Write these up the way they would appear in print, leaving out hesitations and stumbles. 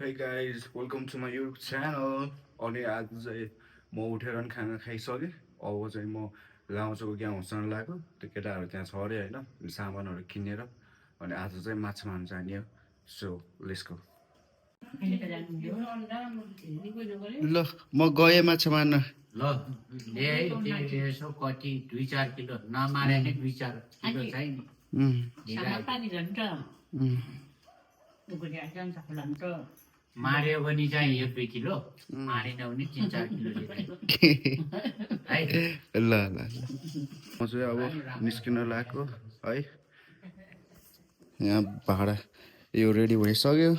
Hey guys, welcome to my YouTube channel. अनि आज चाहिँ म उठेर नि खाना खाइसकेँ। अब चाहिँ म लाउँचोको गाउँ हुँसन लाग्यो। त्यो केटाहरू त्यहाँ छ अरे होइन सामानहरू किनेर अनि आज चाहिँ माछा मार्न जाने हो। So let's go. ल म गएँ माछा मार्न। ल ले है यसो कति 2-4 किलो नमारे नै 2-4 किलो चाहिँ मार्यो भने चाहिँ 1-2 किलो मारेन भने 3-4 किलो है ल ल म चाहिँ अब निस्किन लाग्यो है। यहाँ भाडा यो रेडी भइसक्यो।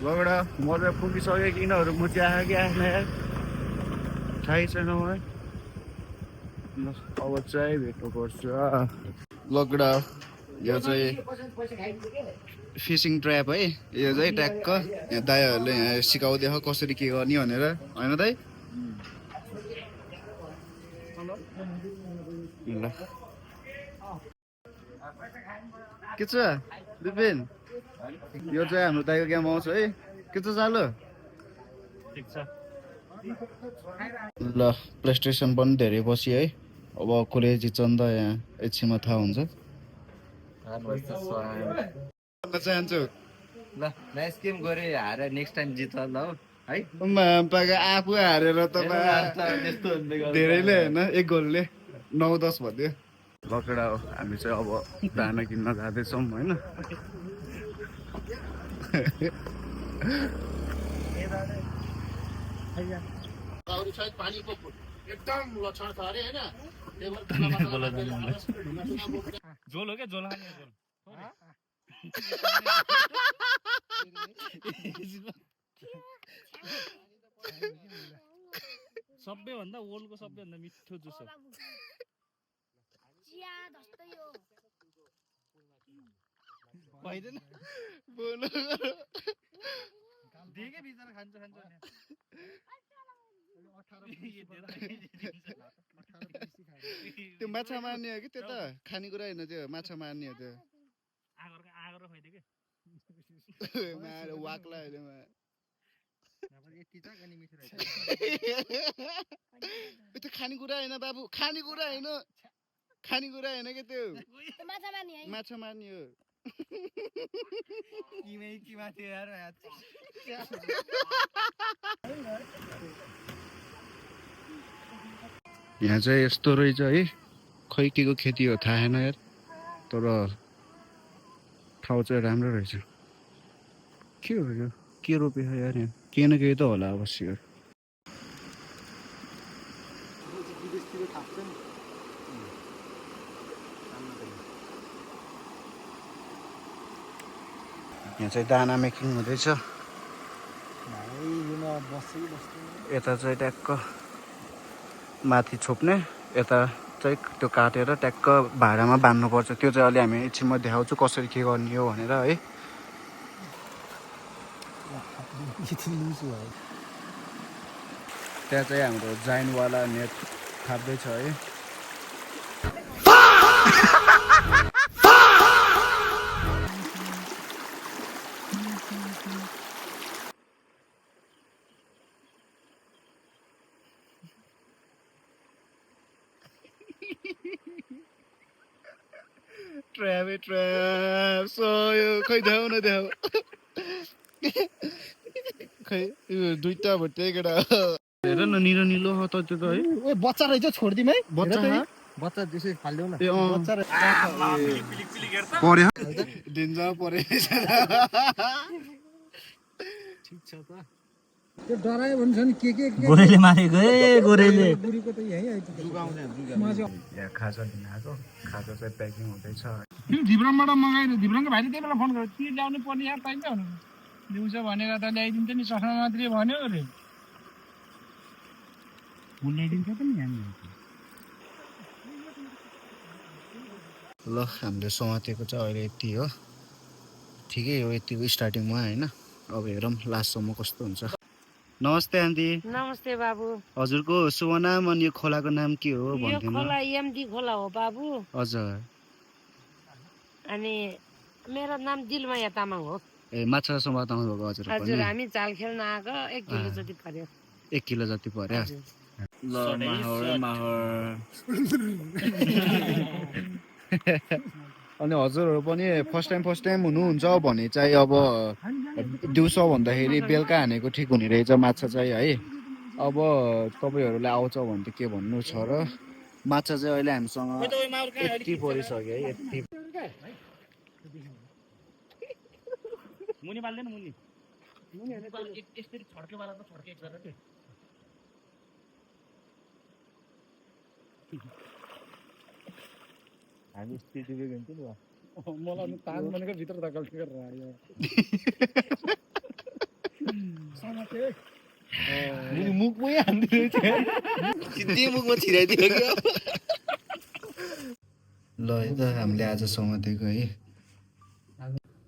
लगडा म चाहिँ पुगिसकेँ कि यिनीहरू मुची आयो कि आएन यार थाहै छैन मलाई। अब चाहिँ भेट्नु पर्छ। लगडा यो चाहिँ फिसिङ ट्र्याप है। यो चाहिँ ट्याक्क यहाँ दाइहरूले यहाँ सिकाउँदै हो कसरी के गर्ने भनेर होइन दाइ। ल के छ विपिन, यो चाहिँ हाम्रो दाइको गेम आउँछ है। के छ चालु? ल प्ले स्टेसन पनि धेरै पछि है। अब कसले जित्छ नि त यहाँ एकछिनमा थाहा हुन्छ। चाहन्छु ल नेक्स्ट गेम गरे हारे नेक्स्ट टाइम जित ल है आफू हारेर त धेरैले होइन 1 गोलले 9-10 भन्यो। लकेडा हो हामी चाहिँ अब दाना किन्न जाँदैछौँ होइन। झोल हो क्या झोल खाने झोल सबैभन्दा वर्ल्डको सबैभन्दा मिठो जुस हो। भइदैन दिएकै बिचरा खान्छ त्यो माछा मार्ने हो कि त्यो त खानेकुरा होइन, त्यो माछा मार्ने हो त्यो। आगर खुवाइदियो मार वाक्ला अहिले त्यो खानेकुरा होइन बाबु, खानेकुरा होइन, खानेकुरा होइन क्या त्यो माछा मार्ने हो। यहाँ चाहिँ यस्तो रहेछ है। खै के को खेती हो थाहा छैन यार, तर ठाउँ चाहिँ राम्रो रहेछ। के हो यो, के रोप्यो यार? यहाँ केही न केही त होला अवश्य। यहाँ चाहिँ दाना मेकिङ हुँदैछ। यता चाहिँ ट्याक्क माथि छोप्ने, यता चाहिँ त्यो काटेर ट्याक्क भाँडामा बान्नुपर्छ। त्यो चाहिँ अलि हामी एकछिनमा देखाउँछु कसरी के गर्ने हो भनेर है। त्यहाँ चाहिँ हाम्रो जाइनवाला नेट थाप्दैछ है। ट्र्याप सयो खै देऊ न देऊ खै दुईटा भोटे केटा हेर न, निलो निलो हो त त्यो त है। बच्चा रहेछ छोडिदिउँ है बच्चा बच्चा त्यसै फाल्देऊ न ए बच्चा र पर्यो डेन्जर पर्यो ठिक छ त त्यो डरायो भने छ नि के गोरेले मारेको है गोरेले बुढीको त यही आइपुग्यो यहाँ खाजा दिन आएको खाजा चाहिँ प्याकिङ हुँदैछ धिब्रङबाट मगाएर धिब्रङको भाइले त्यही बेला फोन गर्यो के ल्याउनु पर्ने यार पाइन्छ भने दिउँसो भनेर त ल्याइदिन्छ नि चस्मा मात्रै भन्यो अरे ल्याइदिन्छ त नि हामी ल हामीले समातेको चाहिँ अहिले यति हो ठिकै हो यति हो स्टार्टिङमा होइन अब हेरौँ लास्टसम्म कस्तो हुन्छ नमस्ते आन्टी नमस्ते बाबु हजुरको शुभ नाम अनि यो खोलाको नाम के हो यो भनिदिनु खोला एमडी खोला हो बाबु हजुर अनि मेरो नाम दिलमाया तामाङ हो ए माछा समात आउनुभएको हजुर हजुर हामी जाल खेल्न आएको 1 किलो जति पर्यो 1 किलो जति पर्यो हजुर। ल माहौर अनि हजुरहरू पनि फर्स्ट टाइम हुनुहुन्छ भने चाहिँ अब दिउँसो भन्दाखेरि बेलुका हानेको ठिक हुने रहेछ माछा चाहिँ है अब तपाईँहरूलाई आउँछ भने त के भन्नु छ र माछा चाहिँ अहिले हामीसँग यति परिसक्यो है यति मुनि बाल्दैन मुनि यसरी छड्के वाला त छड्के गरेर के हामी स्थितिले गइन्छ नि मलाई ताज भनेको भित्र धकल्टी गरेर आयो मुखमै हान्दिरहेको थियो सिधै मुखमा छिराइदियो क्या ल है त हामीले आज समातेको है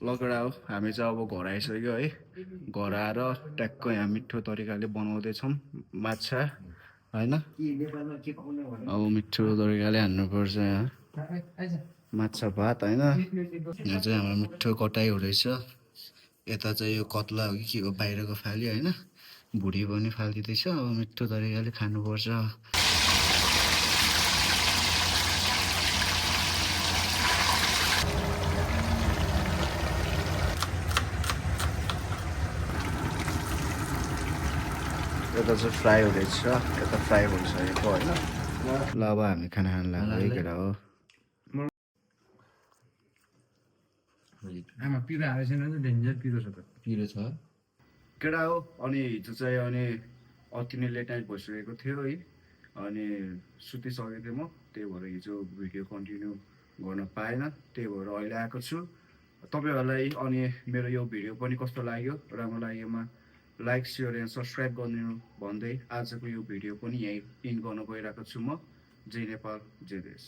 लगडा हो हामी चाहिँ अब घर आइसक्यो है घर आएर ट्याक्क यहाँ मिठो तरिकाले बनाउँदैछौँ माछा होइन अब मिठो तरिकाले हान्नुपर्छ यहाँ माछा भात होइन यहाँ चाहिँ हाम्रो मिठो कटाइ हुँदैछ यता चाहिँ यो कत्ला हो कि के हो बाहिरको फाली होइन भुडी पनि फालिदिँदैछ अब मिठो तरिकाले खानुपर्छ यता चाहिँ फ्राई हुँदैछ यता फ्राई भइसकेको होइन ल अब हामी खाना खानु लाग्यो है केटा हो आमा पिरो हालेको छैन नि डेन्जर पिरो छ त पिरो छ केटा हो अनि हिजो चाहिँ अनि अति नै लेट नाइट भइसकेको थियो है अनि सुतिसकेको थिएँ म त्यही भएर हिजो भिडियो कन्टिन्यू गर्न पाएन त्यही भएर अहिले आएको छु तपाईँहरूलाई अनि मेरो यो भिडियो पनि कस्तो लाग्यो राम्रो लागेमा लाइक सेयर एन्ड सब्सक्राइब गरिदिनु भन्दै आजको यो भिडियो पनि यहीँ इन गर्न गइरहेको छु म जय नेपाल जय देश